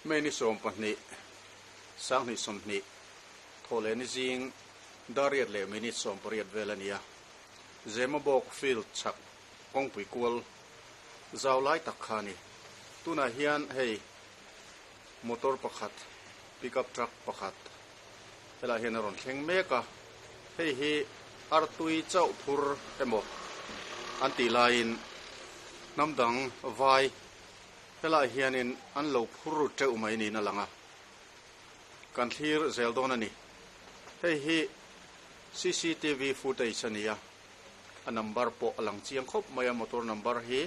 mấy ni som pahni sang ni som ni thole ni jing dariat le minute som pariat velania zema bok field chak kong pui kual zawlai takhani tuna hian hei motor pakhat pickup truck pakhat hela hian ron thleng meka hei hi artui chau phur emo anti line namdang vai hela hianin an lo phuru teu mai ni na langa kan thlir zeldon ani hei hi CCTV footage ania a number po alang chiang khop maya motor number hi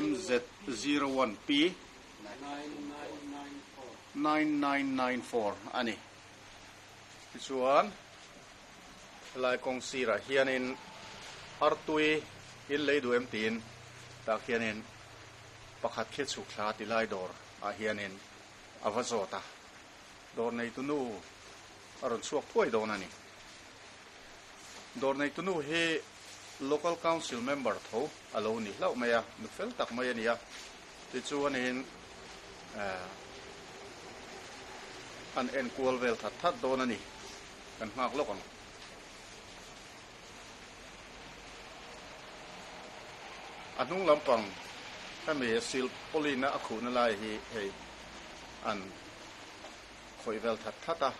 MZ01P 9994 ani chuan lai kong sira hianin artui in leiduem tin ta hianin pakhat khe chu thla ti lai dor a hianin avazota dor nei tunu aron chuak thuai don ani dor nei tunu he local council member tho alo ni lau maya nu fel tak mai ania ti chuanin an en kual vel that that don ani kan ngak lokang anung lampang kami sil polina akhu na lai hi hei an khoi vel that thata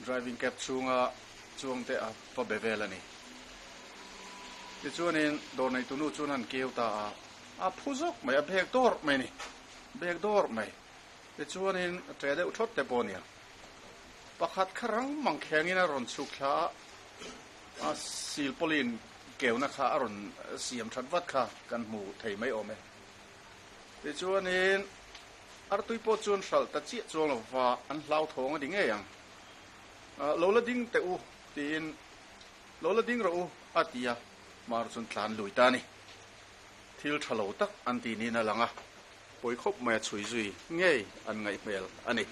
driving cap chunga chuangte a pa bevelani ti chuanin dor nei tunu chunan keuta a phuzok mai a bhek dor mai ni bhek dor mai ti chuanin trede uthot te ponia pakhat kharang mangkhengin a ron chukha a sil polin keuna kha aron siam thatwat kha kan mu thei mai ome ti chuanin artui po chun sal ta chi chuang lova an hlau thong ding e yang lola ding te u tin lola ding ro atia mar chun tlan luita ni thil thalo tak an ti ni na langa poi khop ma chui zui ngei an ngai mel ani